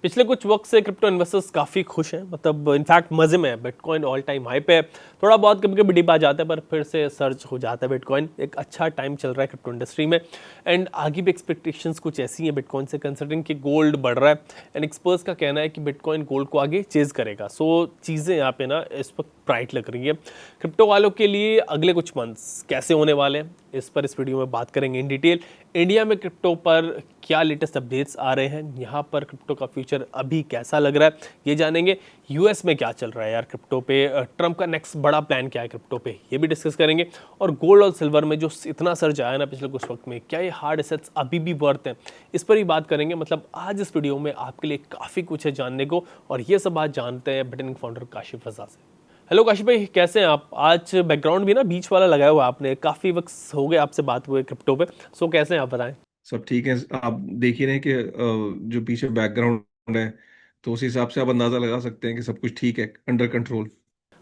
पिछले कुछ वक्त से क्रिप्टो इन्वेस्टर्स काफ़ी खुश हैं, मतलब इनफैक्ट मज़े में है। बिटकॉइन ऑल टाइम हाई पे है। थोड़ा बहुत कभी कभी डिप आ जाता है पर फिर से सर्च हो जाता है। बिटकॉइन एक अच्छा टाइम चल रहा है क्रिप्टो इंडस्ट्री में। एंड आगे भी एक्सपेक्टेशंस कुछ ऐसी हैं बिटकॉइन से, कंसिडरिंग कि गोल्ड बढ़ रहा है। एंड एक्सपर्ट्स का कहना है कि बिटकॉइन गोल्ड को आगे चेज करेगा। सो चीज़ें यहाँ पे ना इस वक्त ब्राइट लग रही है क्रिप्टो वालों के लिए। अगले कुछ मंथ्स कैसे होने वाले हैं इस पर इस वीडियो में बात करेंगे इन डिटेल। इंडिया में क्रिप्टो पर क्या लेटेस्ट अपडेट्स आ रहे हैं, यहाँ पर क्रिप्टो का फ्यूचर अभी कैसा लग रहा है ये जानेंगे। यूएस में क्या चल रहा है यार क्रिप्टो पे, ट्रम्प का नेक्स्ट बड़ा प्लान क्या है क्रिप्टो पे, ये भी डिस्कस करेंगे। और गोल्ड और सिल्वर में जो इतना सर्ज आया ना पिछले कुछ वक्त में, क्या ये हार्ड एसेट्स अभी भी वर्थ हैं, इस पर ही बात करेंगे। मतलब आज इस वीडियो में आपके लिए काफ़ी कुछ है जानने को, और ये सब बात जानते हैं बिटनिंग फाउंडर काशिफ रजा से। हेलो काशिफ भाई, कैसे हैं आप? आज बैकग्राउंड भी ना बीच वाला लगाया हुआ है आपने, काफ़ी वक्त हो गए आपसे बात हुए क्रिप्टो पे। सो कैसे हैं आप, बताएं। सब ठीक है। आप देख ही रहे हैं कि जो पीछे बैकग्राउंड है, तो उस हिसाब से आप अंदाजा लगा सकते हैं कि सब कुछ ठीक है, अंडर कंट्रोल।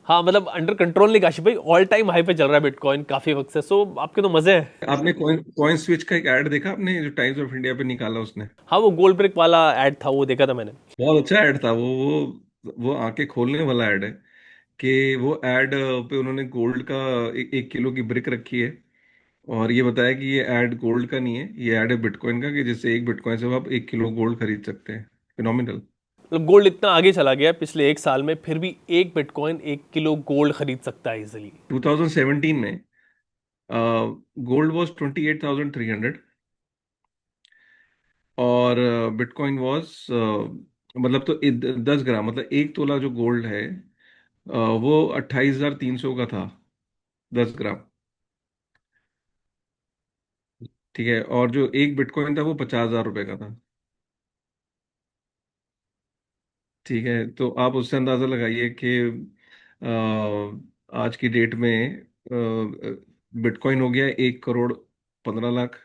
हाँ मतलब अंडर कंट्रोल नहीं काशिफ भाई, ऑल टाइम हाई पे चल रहा है बिटकॉइन काफ़ी वक्त से। सो आपके तो मज़े हैं। आपने कॉइन कॉइन स्विच का एक ऐड देखा आपने, जो टाइम्स ऑफ इंडिया पे निकाला उसने? हाँ वो गोल्ड ब्रिक वाला ऐड था, वो देखा था मैंने। बहुत अच्छा ऐड था वो आंखें खोलने वाला ऐड है। कि वो ऐड पे उन्होंने गोल्ड का 1 किलो की ब्रिक रखी है, और ये बताया कि ये ऐड गोल्ड का नहीं है, ये ऐड है बिटकॉइन का, कि जिससे एक बिटकॉइन से आप 1 किलो गोल्ड खरीद सकते हैं। फिनोमिनल। मतलब गोल्ड इतना आगे चला गया है पिछले एक साल में, फिर भी एक बिटकॉइन 1 किलो गोल्ड खरीद सकता है इजिली। 2017 में गोल्ड वॉज 28,300, और बिटकॉइन वॉज मतलब तो 10 ग्राम, मतलब 1 तोला जो गोल्ड है, वो 28,300 का था, 10 ग्राम। ठीक है, और जो एक बिटकॉइन था वो 50,000 रुपये का था। ठीक है, तो आप उससे अंदाजा लगाइए कि आज की डेट में बिटकॉइन हो गया 1,15 लाख,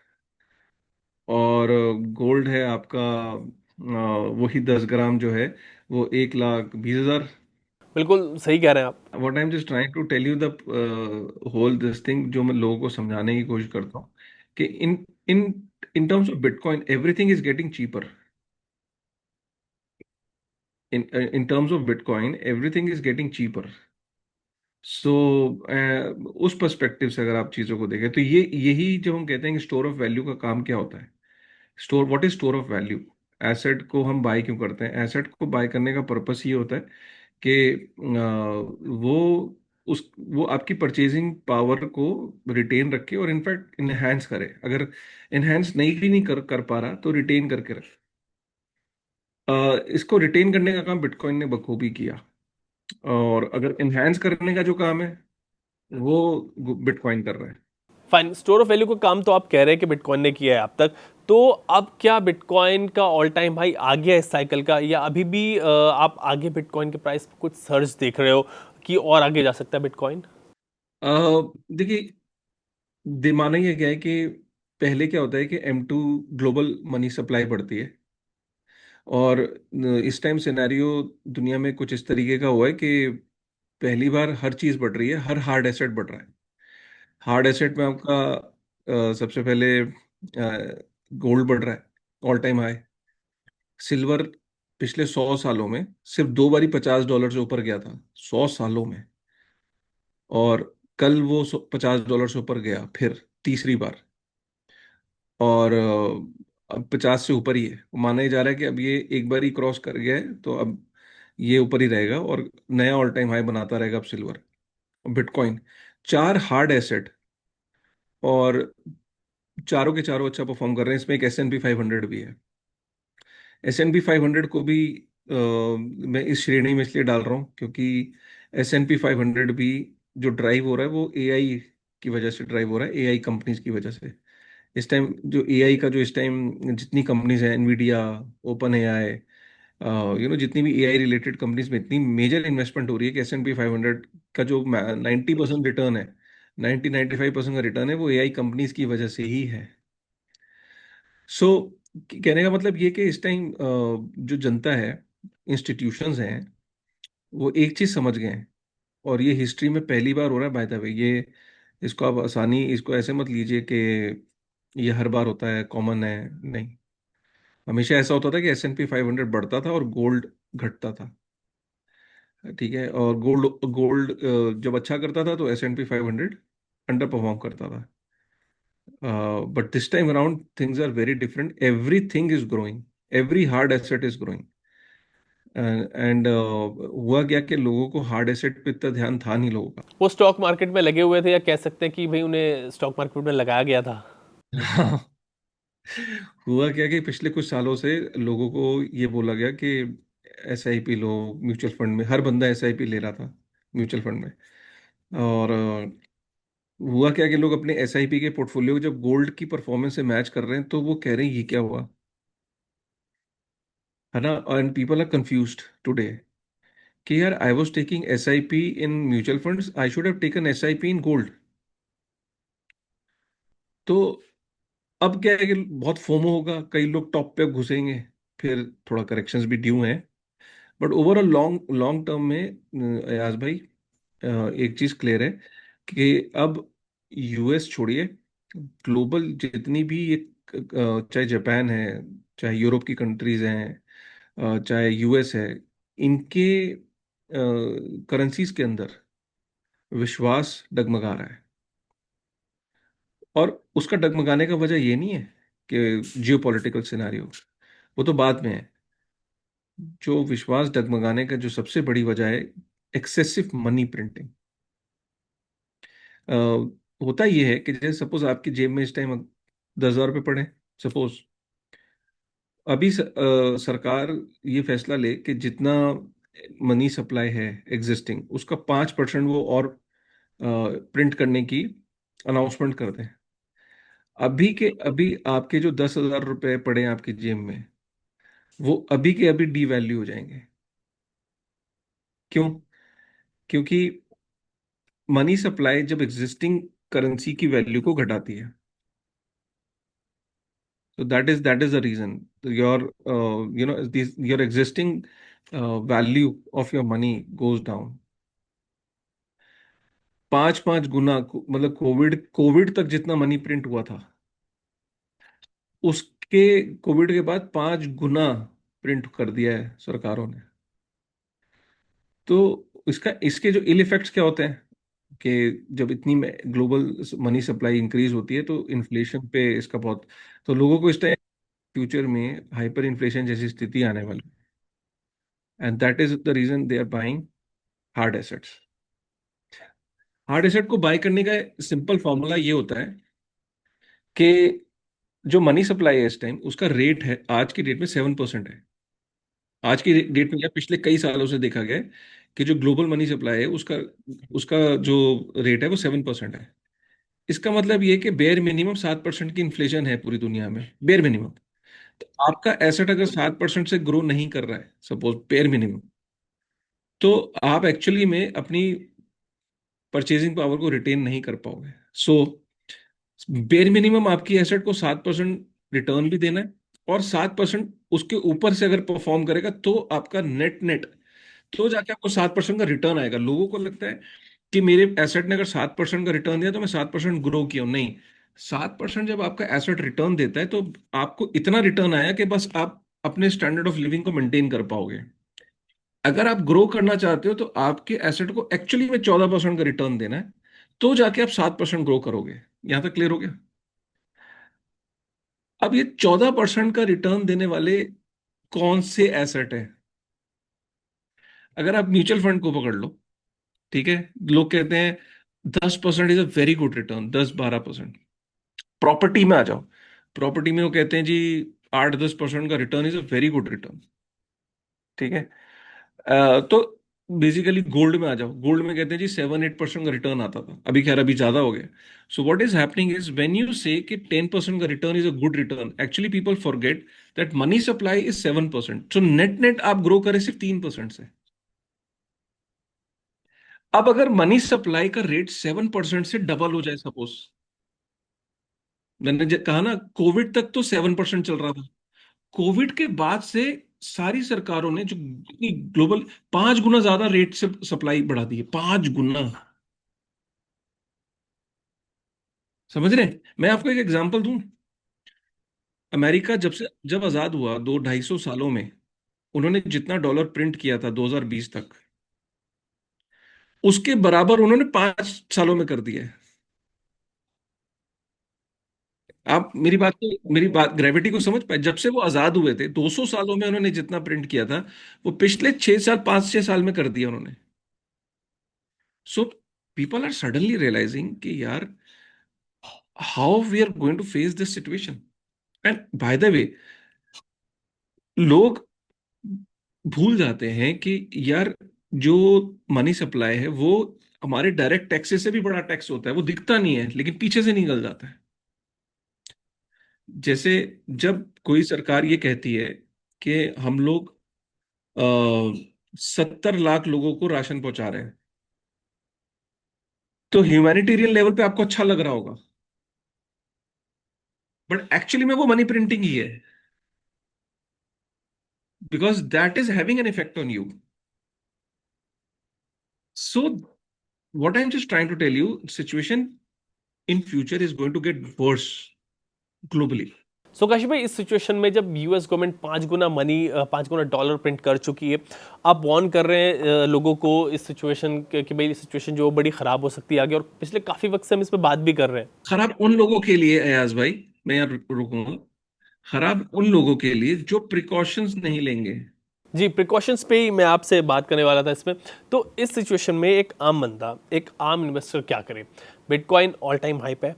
और गोल्ड है आपका वही 10 ग्राम जो है, वो 1,20,000। बिल्कुल सही कह रहे हैं आप। What I am just trying to tell you the whole this thing, जो मैं लोगों को समझाने की कोशिश करता हूँ कि in in in terms of bitcoin everything is getting cheaper. In terms of bitcoin everything is getting cheaper. So उस पर्सपेक्टिव से अगर आप चीज़ों को देखें, तो ये यही जो हम कहते हैं कि स्टोर ऑफ वैल्यू का काम क्या होता है। Store, what is store of value? Asset को हम बाय क्यों करते हैं? एसेट को बाय करने का पर्पस ये होता है कि वो आपकी परचेजिंग पावर को रिटेन रखे, और इनफैक्ट इनहेंस करे। अगर इनहेंस नहीं भी नहीं कर पा रहा, तो रिटेन करके रखे। इसको रिटेन करने का काम बिटकॉइन ने बखूबी किया, और अगर इनहेंस करने का जो काम है, वो बिटकॉइन कर रहा है। फाइन, स्टोर ऑफ वैल्यू का काम तो आप कह रहे हैं कि बिटकॉइन ने किया है अब तक। तो अब क्या बिटकॉइन का ऑल टाइम हाई आ गया इस साइकिल का, या अभी भी आप आगे बिटकॉइन के प्राइस पर कुछ सर्ज देख रहे हो कि और आगे जा सकता है बिटकॉइन? देखिए, माना यह गया है कि पहले क्या होता है कि M2 ग्लोबल मनी सप्लाई बढ़ती है, और इस टाइम सिनेरियो दुनिया में कुछ इस तरीके का हुआ है कि पहली बार हर चीज़ बढ़ रही है, हर हार्ड एसेट बढ़ रहा है। हार्ड एसेट में आपका सबसे पहले गोल्ड बढ़ रहा है, ऑल टाइम हाई। सिल्वर पिछले 100 सालों में सिर्फ 2 बारी $50 से ऊपर गया था, 100 सालों में। और कल वो $50 से ऊपर गया फिर, तीसरी बार। और अब 50 से ऊपर ही है। माना ही जा रहा है कि अब ये एक बार ही क्रॉस कर गया है, तो अब ये ऊपर ही रहेगा, और नया ऑल टाइम हाई बनाता रहेगा अब सिल्वर। बिटकॉइन, चार हार्ड एसेट, और चारों के चारों अच्छा परफॉर्म कर रहे हैं। इसमें एक S&P 500 भी है। S&P 500 को भी मैं इस श्रेणी में इसलिए डाल रहा हूँ क्योंकि S&P 500 भी जो ड्राइव हो रहा है वो एआई की वजह से ड्राइव हो रहा है, एआई कंपनीज की वजह से। इस टाइम जो एआई का, जो इस टाइम जितनी कंपनीज हैं, एनवीडिया, ओपन एआई, जितनी भी एआई रिलेटेड कंपनीज में इतनी मेजर इन्वेस्टमेंट हो रही है कि S&P 500 का जो 90% रिटर्न है, 95% का रिटर्न है, वो एआई कंपनीज की वजह से ही है। सो कहने का मतलब ये कि इस टाइम जो जनता है, इंस्टीट्यूशंस हैं, वो एक चीज समझ गए हैं, और ये हिस्ट्री में पहली बार हो रहा है बाय द वे। ये इसको आप इसको ऐसे मत लीजिए कि ये हर बार होता है, कॉमन है, नहीं। हमेशा ऐसा होता था कि S&P 500 बढ़ता था और गोल्ड घटता था। ठीक है, और गोल्ड गोल्ड जब अच्छा करता था तो S&P 500 अंडर परफॉर्म करता था। But this time around things are very different, everything is growing, every hard asset is growing. And हुआ क्या कि लोगों को हार्ड एसेट पे इतना ध्यान था नहीं लोगों वो स्टॉक मार्केट में लगे हुए थे, या कह सकते हैं कि भाई उन्हें स्टॉक मार्केट में लगाया गया था। का। हुआ क्या कि पिछले कुछ सालों से लोगों को ये बोला गया कि SIP लो, म्यूचुअल फंड में हर बंदा SIP ले रहा था म्यूचुअल फंड में। और हुआ क्या कि लोग अपने SIP के पोर्टफोलियो को जब गोल्ड की परफॉर्मेंस से मैच कर रहे हैं तो वो कह रहे हैं ये क्या हुआ, है ना। And people are confused today कि यार I was taking SIP in mutual funds, I should have taken SIP in gold. तो अब क्या है कि बहुत फोमो होगा, कई लोग टॉप पे घुसेंगे, फिर थोड़ा करेक्शंस भी ड्यू हैं। But overall long long term में अयाज भाई, एक चीज क्लियर है कि अब US छोड़िए, ग्लोबल जितनी भी ये चाहे जापान है, चाहे यूरोप की कंट्रीज हैं, चाहे US है, इनके करेंसीज के अंदर विश्वास डगमगा रहा है। और उसका डगमगाने का वजह ये नहीं है कि जियो पॉलिटिकल सिनारियो, वो तो बाद में है। जो विश्वास डगमगाने का जो सबसे बड़ी वजह है, एक्सेसिव मनी प्रिंटिंग। होता ये है कि जैसे सपोज आपकी जेब में इस टाइम 10,000 रुपये पड़े, सपोज। अभी सरकार ये फैसला ले कि जितना मनी सप्लाई है एग्जिस्टिंग, उसका 5% वो और प्रिंट करने की अनाउंसमेंट कर दें। अभी के अभी आपके जो 10,000 रुपये पड़े हैं आपकी जेब में, वो अभी के अभी डी वैल्यू हो जाएंगे। क्यों? क्योंकि मनी सप्लाई जब एग्जिस्टिंग करेंसी की वैल्यू को घटाती है, so that is the reason your this your existing value of your money goes down 5-5 गुना। मतलब कोविड कोविड तक जितना मनी प्रिंट हुआ था, उसके कोविड के बाद 5 गुना प्रिंट कर दिया है सरकारों ने। तो इसका इसके जो इल इफेक्ट्स क्या होते हैं कि जब इतनी ग्लोबल मनी सप्लाई इंक्रीज होती है तो इन्फ्लेशन पे इसका बहुत, तो लोगों को इस टाइम फ्यूचर में हाइपर इन्फ्लेशन जैसी स्थिति आने वाली, and that is the reason they are buying hard assets. Hard asset को बाय करने का सिंपल फॉर्मूला ये होता है कि जो मनी सप्लाई है इस टाइम, उसका रेट है आज की डेट में 7% है। आज की डेट में क्या, पिछले कई सालों से देखा गया है कि जो ग्लोबल मनी सप्लाई है उसका उसका जो रेट है वो 7% है। इसका मतलब ये है कि बेयर मिनिमम 7% की इन्फ्लेशन है पूरी दुनिया में, बेयर मिनिमम। तो आपका एसेट अगर 7% से ग्रो नहीं कर रहा है, सपोज बेयर मिनिमम, तो आप एक्चुअली में अपनी परचेजिंग पावर को रिटेन नहीं कर पाओगे। सो बेयर मिनिमम आपकी एसेट को 7% रिटर्न भी देना है, और 7% उसके ऊपर से अगर परफॉर्म करेगा तो आपका नेट नेट, तो जाके आपको 7% का रिटर्न आएगा। लोगों को लगता है कि मेरे एसेट ने अगर 7% का रिटर्न दिया तो मैं 7% ग्रो किया हूं। नहीं, 7% जब आपका एसेट रिटर्न देता है तो आपको इतना रिटर्न आया कि बस आप अपने स्टैंडर्ड ऑफ लिविंग को मेंटेन कर पाओगे। अगर आप ग्रो करना चाहते हो तो आपके एसेट को एक्चुअली में 14% का रिटर्न देना है, तो जाके आप 7% ग्रो करोगे। यहां तक क्लियर हो गया? अब ये 14% का रिटर्न देने वाले कौन से एसेट है? अगर आप म्यूचुअल फंड को पकड़ लो, ठीक है, लोग कहते हैं 10% is a very good return, 10-12%। Property में आ जाओ, प्रॉपर्टी में वो कहते हैं जी 8-10% का return is a very good return. ठीक है। तो बेसिकली गोल्ड में आ जाओ, गोल्ड में कहते हैं जी 7-8% का रिटर्न आता था, अभी खैर अभी ज्यादा हो गया। So what is happening is when you से कि 10% का return is a good return, actually people forget that money supply is 7%, so net net आप ग्रो करें सिर्फ 3% से। अब अगर मनी सप्लाई का रेट 7% से डबल हो जाए सपोज, मैंने कहा ना कोविड तक तो 7% चल रहा था, कोविड के बाद से सारी सरकारों ने जो इतनी ग्लोबल 5 गुना ज्यादा रेट से सप्लाई बढ़ा दी है, 5 गुना। समझ रहे हैं? मैं आपको एक एग्जांपल दूं। अमेरिका जब आजाद हुआ 200-250 सालों में, उन्होंने जितना डॉलर प्रिंट किया था 2020 तक, उसके बराबर उन्होंने 5 सालों में कर दिया है। आप मेरी बात ग्रेविटी को समझ पाए? जब से वो आजाद हुए थे 200 सालों में उन्होंने जितना प्रिंट किया था, वो पिछले 6 साल, 5-6 साल में कर दिया उन्होंने। So people are suddenly realising कि यार, how we are going to face this situation. And by the way, लोग भूल जाते हैं कि यार, जो मनी सप्लाई है वो हमारे डायरेक्ट टैक्सेस से भी बड़ा टैक्स होता है। वो दिखता नहीं है लेकिन पीछे से निकल जाता है। जैसे जब कोई सरकार ये कहती है कि हम लोग 70 लाख लोगों को राशन पहुंचा रहे हैं, तो ह्यूमैनिटेरियन लेवल पे आपको अच्छा लग रहा होगा, बट एक्चुअली में वो मनी प्रिंटिंग ही है, because that is having an effect on you. So what I'm just trying to tell you, situation in future is going to get worse globally. सो काशिफ भाई, इस सिचुएशन में जब यूएस गवर्नमेंट 5 गुना money, 5 गुना dollar print कर चुकी है, आप warn कर रहे हैं लोगों को इस सिचुएशन कि भाई सिचुएशन जो बड़ी ख़राब हो सकती है आगे, और पिछले काफ़ी वक्त से हम इस पर बात भी कर रहे हैं। खराब उन लोगों के लिए अयाज भाई, मैं यहाँ रुकूंगा। खराब उन लोगों के लिए जो प्रिकॉशंस नहीं लेंगे। जी, प्रिकॉशंस पे ही मैं आपसे बात करने वाला था इसमें। तो इस सिचुएशन में एक आम बंदा, एक आम इन्वेस्टर क्या करे? बिटकॉइन ऑल टाइम हाई पे है,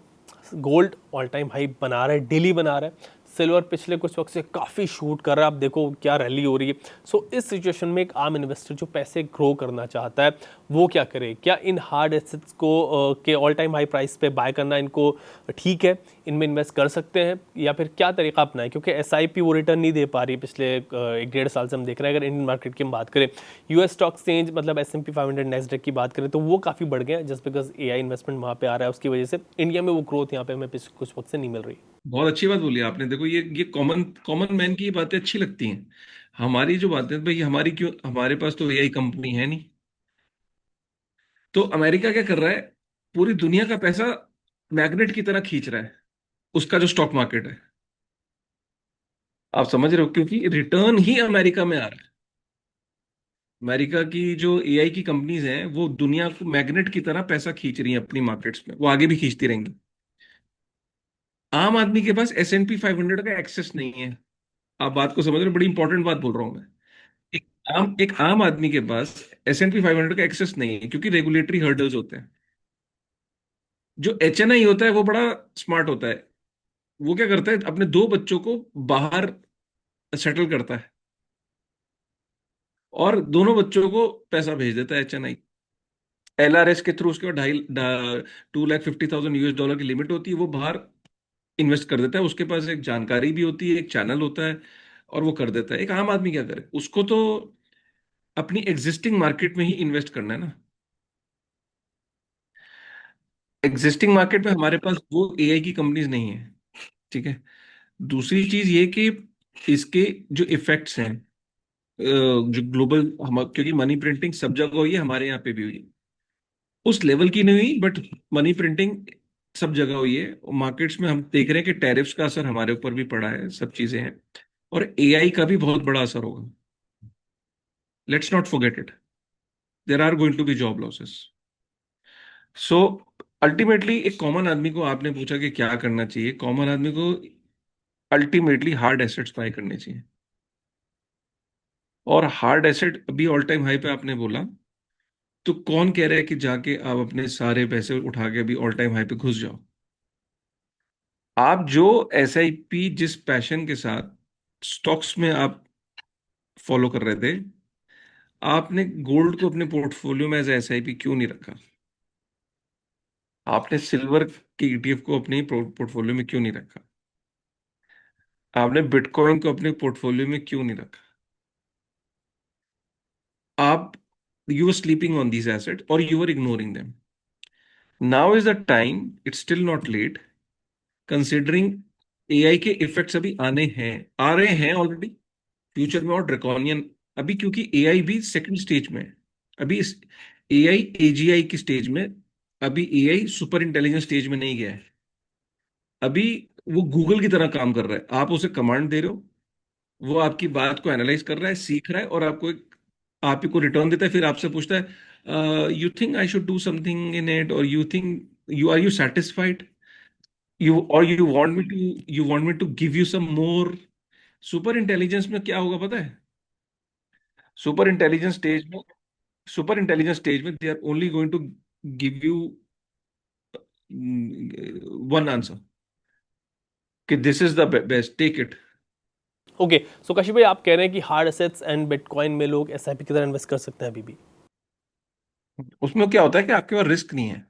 गोल्ड ऑल टाइम हाई बना रहा है, डेली बना रहा है, सिल्वर पिछले कुछ वक्त से काफ़ी शूट कर रहा है, आप देखो क्या रैली हो रही है। सो इस सिचुएशन में एक आम इन्वेस्टर जो पैसे ग्रो करना चाहता है, वो क्या करे? क्या इन हार्ड एसेट्स को के ऑल टाइम हाई प्राइस पे बाय करना इनको ठीक है, इनमें इन्वेस्ट कर सकते हैं, या फिर क्या तरीका अपनाएं? क्योंकि एसआईपी वो रिटर्न नहीं दे पा रही पिछले 1-1.5 साल से, हम देख रहे हैं। अगर इंडियन मार्केट की हम बात करें, यूएस स्टॉक एक्सचेंज मतलब S&P 500 नेस्डेक की बात करें, तो वो काफ़ी बढ़ गए हैं जस्ट बिकॉज एआई इन्वेस्टमेंट वहाँ पे आ रहा है, उसकी वजह से इंडिया में वो ग्रोथ यहाँ पे हमें कुछ वक्त से नहीं मिल रही। बहुत अच्छी बात बोली आपने। देखो, ये कॉमन कॉमन मैन की ये बातें अच्छी लगती हैं। हमारी जो बातें, भाई हमारी क्यों, हमारे पास तो एआई कंपनी है नहीं। तो अमेरिका क्या कर रहा है? पूरी दुनिया का पैसा मैग्नेट की तरह खींच रहा है, उसका जो स्टॉक मार्केट है। आप समझ रहे हो? क्योंकि रिटर्न ही अमेरिका में आ रहा है। अमेरिका की जो एआई की कंपनीज हैं वो दुनिया को मैग्नेट की तरह पैसा खींच रही हैं अपनी मार्केट्स में, वो आगे भी खींचती रहेंगी। आम आदमी के पास S&P 500 का एक्सेस नहीं है। आप बात को समझ रहे हो? बड़ी इंपॉर्टेंट बात बोल रहा हूं मैं। एक आम आदमी के पास S&P 500 का एक्सेस नहीं है, क्योंकि रेगुलेटरी हर्डल्स होते हैं। जो HNI होता है वो बड़ा स्मार्ट होता है। वो क्या करता है? अपने 2 बच्चों को बाहर सेटल करता है और दोनों बच्चों को पैसा भेज देता है HNI। LRS के थ्रू उसके 2,50,000 US डॉलर की लिमिट होती है, वो बाहर इन्वेस्ट कर देता है। उसके पास एक जानकारी भी होती है, एक चैनल होता है, और वो कर देता है। एक आम आदमी क्या करे? उसको तो अपनी एग्जिस्टिंग मार्केट में ही इन्वेस्ट करना है ना। एग्जिस्टिंग मार्केट में हमारे पास वो एआई की कंपनीज नहीं है। ठीक है। दूसरी चीज ये कि इसके जो इफेक्ट्स हैं, जो ग्लोबल, हम क्योंकि मनी प्रिंटिंग सब जगह हुई है, हमारे यहाँ पे भी हुई है। उस लेवल की नहीं हुई, बट मनी प्रिंटिंग सब जगह हुई है। मार्केट्स में हम देख रहे हैं कि टैरिफ्स का असर हमारे ऊपर भी पड़ा है, सब चीजें हैं। और एआई का भी बहुत बड़ा असर होगा। Let's not forget it. There are going to be job losses. So ultimately, एक कॉमन आदमी को आपने पूछा कि क्या करना चाहिए, कॉमन आदमी को अल्टीमेटली हार्ड एसेट्स बाय करने चाहिए। और हार्ड एसेट अभी ऑल टाइम हाई पे आपने बोला, तो कौन कह रहा है कि जाके आप अपने सारे पैसे उठा के अभी ऑल टाइम हाई पे घुस जाओ? आप जो SIP, जिस पैशन के साथ स्टॉक्स में आप फॉलो कर रहे थे, आपने गोल्ड को अपने पोर्टफोलियो में एज SIP क्यों नहीं रखा? आपने सिल्वर के ETF को अपने पोर्टफोलियो में क्यों नहीं रखा? आपने बिटकॉइन को अपने पोर्टफोलियो में क्यों नहीं रखा? आप, you are sleeping on these asset और you are ignoring them. Now is the time, it's still not late, considering AI के इफेक्ट्स अभी आने हैं, आ रहे हैं ऑलरेडी। फ्यूचर में और ड्रैकोनियन। अभी क्योंकि एआई भी सेकंड स्टेज में है। अभी इस एआई AGI की स्टेज में, अभी एआई सुपर इंटेलिजेंस स्टेज में नहीं गया है। अभी वो गूगल की तरह काम कर रहा है। आप उसे कमांड दे रहे हो, वो आपकी बात को एनालाइज कर रहा है, सीख रहा है, और आपको एक, आप ही को रिटर्न देता है, फिर आपसे पूछता है you think I should do something in it, और you think you satisfied, you want me to give you some more. Super intelligence में क्या होगा पता है? सुपर इंटेलिजेंस स्टेज में सुपर इंटेलिजेंस स्टेज में they are only going to give you one answer, कि this is the best, take it. Okay, so Kashif भाई आप कह रहे हैं कि हार्ड एसेट्स एंड बिटकॉइन में लोग एसआईपी की तरह इन्वेस्ट कर सकते हैं अभी भी? उसमें क्या होता है कि आपके पास रिस्क नहीं है,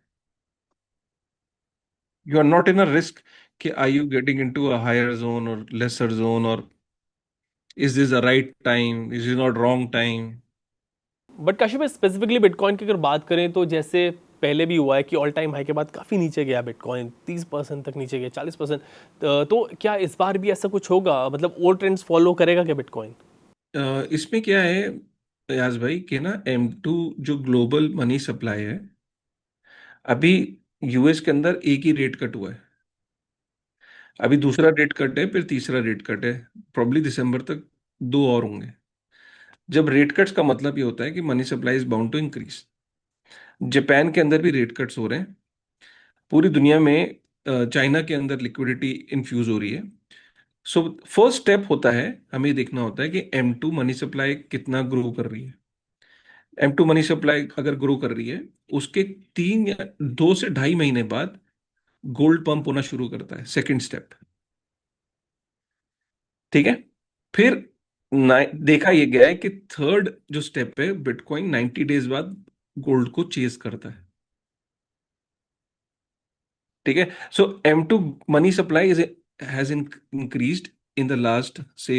you are not in a risk, कि are you getting into a higher zone और लेसर जोन, और is this the right time, is is not wrong time. But Kashif भाई स्पेसिफिकली बिटकॉइन की अगर बात करें तो जैसे पहले भी हुआ है कि ऑल टाइम हाई के बाद काफ़ी नीचे गया बिटकॉइन, 30% तक नीचे गया, 40%। तो क्या इस बार भी ऐसा कुछ होगा, मतलब ओल्ड ट्रेंड्स फॉलो करेगा क्या बिटकॉइन? इसमें क्या है याज भाई, कि ना M2 जो ग्लोबल मनी सप्लाई है, अभी यूएस के अंदर एक ही रेट कट हुआ है, अभी दूसरा रेट कट है, फिर तीसरा रेट कट है, प्रॉब्ली दिसंबर तक दो और होंगे। जब रेट कट्स का मतलब ये होता है कि money supply is bound to increase. Japan के अंदर भी रेट कट्स हो रहे हैं, पूरी दुनिया में चाइना के अंदर लिक्विडिटी इन्फ्यूज हो रही है। सो फर्स्ट स्टेप होता है, हमें देखना होता है कि M2 मनी सप्लाई कितना ग्रो कर रही है। M2 मनी सप्लाई अगर ग्रो कर रही है, उसके 2 से ढाई महीने बाद गोल्ड पंप होना शुरू करता है, सेकंड स्टेप। ठीक है। फिर देखा यह गया है कि थर्ड जो स्टेप है, बिटकॉइन 90 डेज बाद गोल्ड को चेज करता है। ठीक है। So M2 money supply is has increased in the last say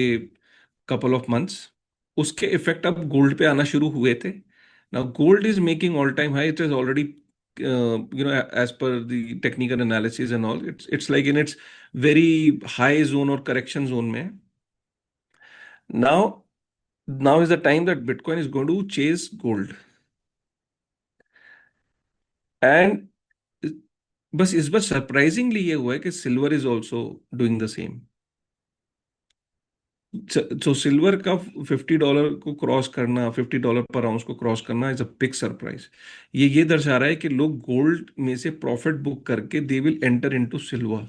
couple of months. उसके इफेक्ट अब गोल्ड पे आना शुरू हुए थे। Now gold is making all time high, it is already as per the technical analysis and all, it's like in it's very high zone और correction zone में। Now now is the time that bitcoin is going to chase gold. And बस इस बार surprisingly ये हुआ है कि silver is also doing the same. So silver का $50 को क्रॉस करना, $50 पर आउंस को क्रॉस करना इज अ बिग सरप्राइज। ये दर्शा रहा है कि लोग गोल्ड में से प्रॉफिट बुक करके they will enter into silver.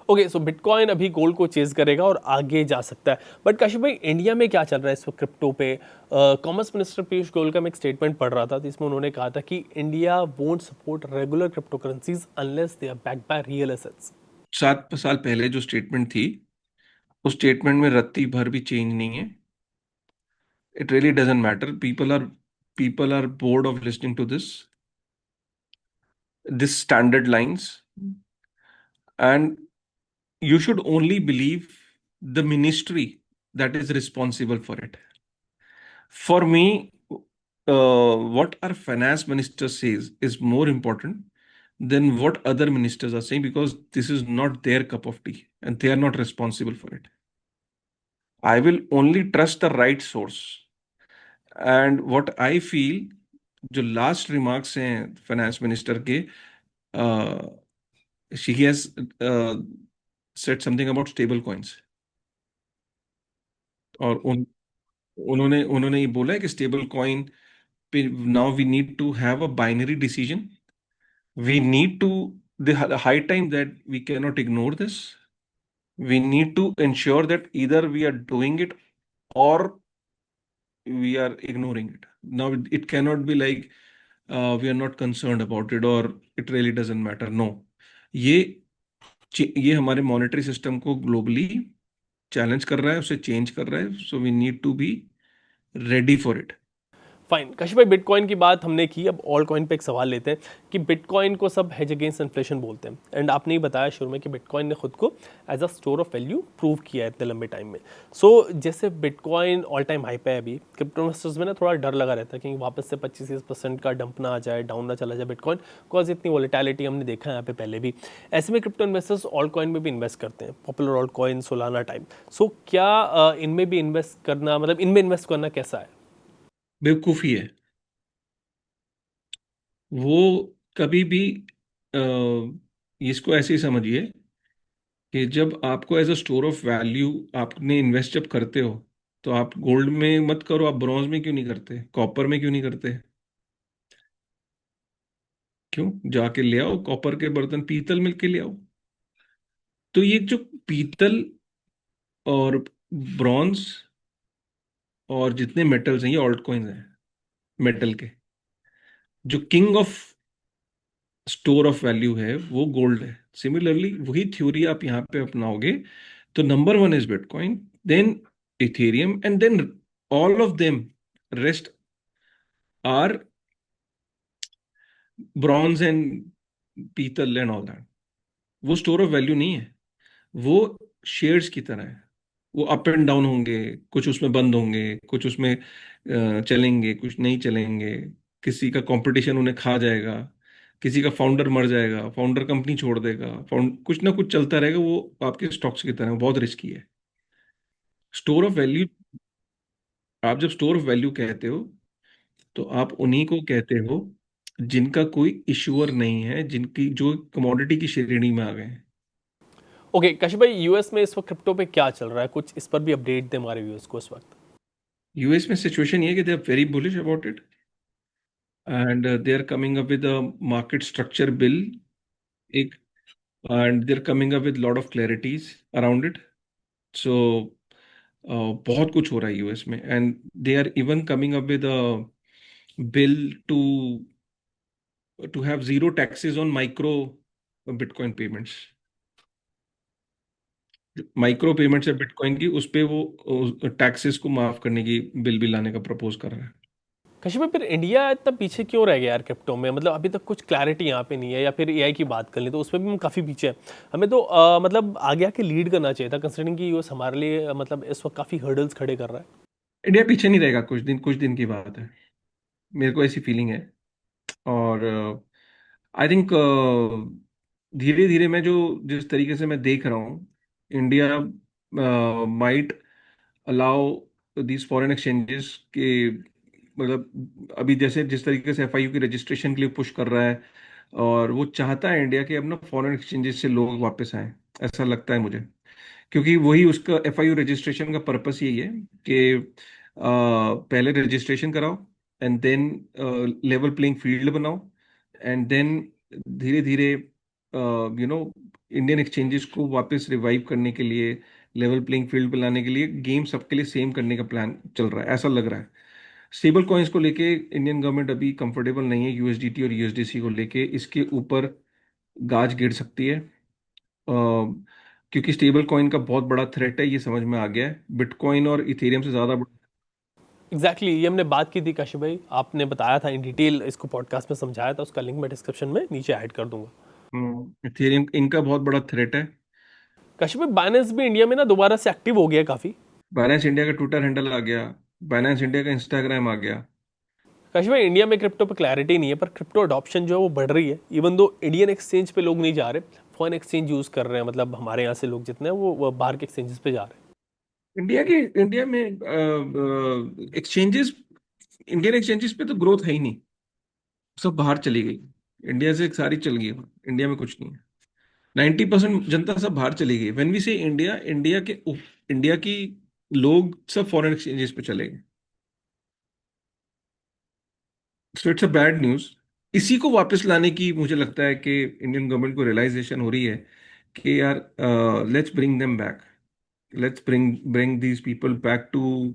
Okay, so bitcoin अभी गोल्ड को चेज करेगा और आगे जा सकता है। बट काशिफ भाई इंडिया में क्या चल रहा है इस वक्त क्रिप्टो पे? कॉमर्स मिनिस्टर पीयूष गोयल का मैं एक स्टेटमेंट पढ़ रहा था, जिसमें उन्होंने कहा था कि India won't support regular crypto currencies unless they are backed by real assets. 7 साल पहले जो स्टेटमेंट थी, उस स्टेटमेंट में रत्ती भर भी चेंज नहीं है। It really doesn't matter, people are bored of listening to this standard lines, and you should only believe the ministry that is responsible for it. For me, what our finance minister says is more important than what other ministers are saying, because this is not their cup of tea and they are not responsible for it. I will only trust the right source. And what I feel, जो last remarks हैं finance minister के, she has said something about stable coins, और उन्होंने उन्होंने ये बोला है कि स्टेबल कॉइन पे now we need to have a binary decision, we need to, the high time that we can not ignore this, we need to ensure that either we are doing it और we are ignoring it. Now it cannot be like we are not concerned about it or it really doesn't matter. No, ये ये हमारे monetary system को globally challenge कर रहा है, उसे change कर रहा है, so we need to be ready for it. Fine Kashif भाई, बिटकॉइन की बात हमने की, अब ऑल कॉइन पे एक सवाल लेते हैं कि बिटकॉइन को सब हेज अगेंस्ट इन्फ्लेशन बोलते हैं, एंड आपने ही बताया शुरू में कि बिटकॉइन ने खुद को as a store of value prove किया है इतने लंबे टाइम में। सो जैसे बिटकॉइन ऑल टाइम हाई पे है अभी, क्रिप्टो इन्वेस्टर्स में ना थोड़ा डर लगा रहता है कि वापस से 25-30% का डंप ना आ जाए, डाउन ना चला जाए बिटकॉइन, बिकॉज इतनी वॉलेटिलिटी हमने देखा है यहाँ पे पहले भी। ऐसे में क्रिप्टो इन्वेस्टर्स ऑल कॉइन में भी इन्वेस्ट करते हैं, popular altcoin, Solana time. So क्या इनमें भी इन्वेस्ट करना, मतलब इनमें इन्वेस्ट करना कैसा है? बेवकूफ़ी है वो। कभी भी इसको ऐसे ही समझिए कि जब आपको as a store of value आपने इन्वेस्ट जब करते हो, तो आप गोल्ड में मत करो, आप ब्रॉन्ज में क्यों नहीं करते, कॉपर में क्यों नहीं करते? क्यों? जाके ले आओ कॉपर के बर्तन, पीतल मिल के ले आओ। तो ये जो पीतल और ब्रॉन्ज और जितने मेटल्स हैं, ये ऑल्ट कॉइन्स हैं मेटल के। जो king of store of value है वो गोल्ड है। सिमिलरली वही थ्योरी आप यहाँ पे अपनाओगे, तो number one is bitcoin, then ethereum, and then all of them rest are bronze and पीतल एंड ऑल दैट। वो स्टोर ऑफ वैल्यू नहीं है, वो शेयर्स की तरह है। वो अप एंड डाउन होंगे, कुछ उसमें बंद होंगे, कुछ उसमें चलेंगे, कुछ नहीं चलेंगे। किसी का कंपटीशन उन्हें खा जाएगा, किसी का फाउंडर मर जाएगा, फाउंडर कंपनी छोड़ देगा, फाउंड कुछ ना कुछ चलता रहेगा। वो आपके स्टॉक्स की तरह बहुत रिस्की है। स्टोर ऑफ वैल्यू, आप जब स्टोर ऑफ वैल्यू कहते हो, तो आप उन्हीं को कहते हो जिनका कोई इश्यूअर नहीं है, जिनकी जो कमोडिटी की श्रेणी में आ गए हैं। ओके कशिश भाई, यूएस में इस वक्त क्रिप्टो पे क्या चल रहा है, कुछ इस पर भी अपडेट दें हमारे व्यूअर्स को इस वक्त। यूएस में सिचुएशन ये है कि they are very bullish about it, and they are coming up with a market structure bill, एक, and they're coming up with lot of clarities around it. So बहुत कुछ हो रहा है यूएस में, and they are even coming up with a bill to have zero taxes on micro bitcoin payments। Micro payments है bitcoin की, उस पे वो टैक्सेस को माफ करने की बिल भी लाने का प्रपोज कर रहा है। कशिश भाई, फिर इंडिया इतना पीछे क्यों रह गया यार क्रिप्टो में? मतलब अभी तक कुछ क्लैरिटी यहाँ पे नहीं है, या फिर एआई की बात कर लें तो उसमें भी हम काफ़ी पीछे हैं। हमें तो मतलब आगे आके लीड करना चाहिए था, कंसिडरिंग कि यूएस हमारे लिए मतलब इस वक्त काफ़ी हर्डल्स खड़े कर रहा है। इंडिया पीछे नहीं रहेगा, कुछ दिन की बात है, मेरे को ऐसी फीलिंग है। और आई थिंक धीरे धीरे मैं जो जिस तरीके से मैं देख रहा हूँ, India might allow these foreign exchanges के, मतलब अभी जैसे जिस तरीके से एफआईयू की रजिस्ट्रेशन के लिए पुश कर रहा है, और वो चाहता है इंडिया के अपना फॉरेन एक्सचेंजेस से लोग वापस आए, ऐसा लगता है मुझे। क्योंकि वही उसका एफआईयू रजिस्ट्रेशन का पर्पस यही है कि पहले रजिस्ट्रेशन कराओ, and then level playing field बनाओ, एंड देन धीरे धीरे इंडियन एक्सचेंजेस को वापस रिवाइव करने के लिए, लेवल प्लेइंग फील्ड पे लाने के लिए, गेम सबके लिए सेम करने का प्लान चल रहा है, ऐसा लग रहा है। स्टेबल कॉइन्स को लेके इंडियन गवर्नमेंट अभी कंफर्टेबल नहीं है, यूएसडीटी और यूएसडीसी को लेके, इसके ऊपर गाज गिर सकती है। क्योंकि स्टेबल कॉइन का बहुत बड़ा थ्रेट है, ये समझ में आ गया है, बिटकॉइन और इथेरियम से ज़्यादा एग्जैक्टली ये हमने बात की थी कशिश भाई, आपने बताया था इन डिटेल, इसको पॉडकास्ट में समझाया था, उसका लिंक मैं डिस्क्रिप्शन में नीचे ऐड कर दूंगा। इथेरियम इनका बहुत बड़ा थ्रेट है। कशिश भाई, बाइनेंस भी इंडिया में ना दोबारा से एक्टिव हो गया है काफ़ी। बाइनेंस इंडिया का ट्विटर हैंडल आ गया, बाइनेंस इंडिया का इंस्टाग्राम आ गया। कशिश भाई, इंडिया में क्रिप्टो पे क्लैरिटी नहीं है, पर क्रिप्टो अडॉप्शन जो है वो बढ़ रही है, इवन दो इंडियन एक्सचेंज पे लोग नहीं जा रहे, फॉरेन एक्सचेंज यूज़ कर रहे हैं। मतलब हमारे यहाँ से लोग जितने हैं वो बाहर के एक्सचेंजेस पे जा रहे हैं। इंडिया में एक्सचेंजेस, इंडियन एक्सचेंजेस पे तो ग्रोथ है ही नहीं, सब बाहर चली गई। इंडिया से सारी चल गई, इंडिया में कुछ नहीं है। 90% जनता सब बाहर चली गई। व्हेन वी से इंडिया, इंडिया की लोग सब फॉरेन एक्सचेंजेस पे चले गए। So it's a bad news. इसी को वापस लाने की मुझे लगता है कि इंडियन गवर्नमेंट को रियलाइजेशन हो रही है कि यार, let's bring them back, let's bring these people back to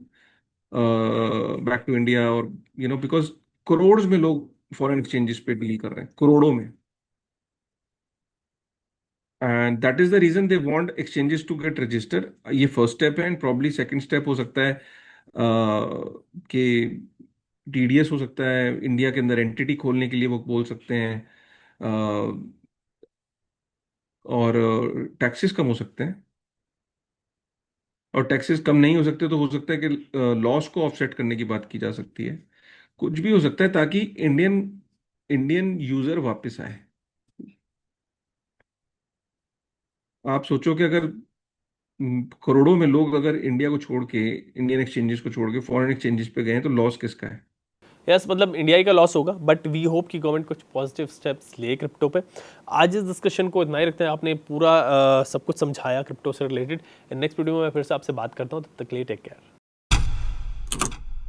India. और बिकॉज करोड़ में लोग फॉरेन एक्सचेंजेस पे डील कर रहे हैं, करोड़ों में। And that is the reason they want exchanges to get register. ये फर्स्ट स्टेप है, एंड प्रॉब्ली सेकंड स्टेप हो सकता है कि टीडीएस हो सकता है, इंडिया के अंदर एंटिटी खोलने के लिए वो बोल सकते हैं, और टैक्सेस कम हो सकते हैं। और टैक्सेस कम नहीं हो सकते तो हो सकता है कि लॉस को ऑफसेट करने की बात की जा सकती है। कुछ भी हो सकता है ताकि इंडियन इंडियन यूजर वापस आए। आप सोचो कि अगर करोड़ों में लोग अगर इंडिया को छोड़ के, इंडियन एक्सचेंजेस को छोड़ के फॉरेन एक्सचेंजेस पे गए हैं, तो लॉस किसका है? यस मतलब इंडिया ही का लॉस होगा, बट वी होप कि गवर्नमेंट कुछ पॉजिटिव स्टेप्स ले क्रिप्टो पे। आज इस डिस्कशन को इतना ही रखते हैं, आपने पूरा सब कुछ समझाया क्रिप्टो से रिलेटेड। नेक्स्ट वीडियो में मैं फिर से आपसे बात करता हूँ, तब तक के लिए टेक केयर।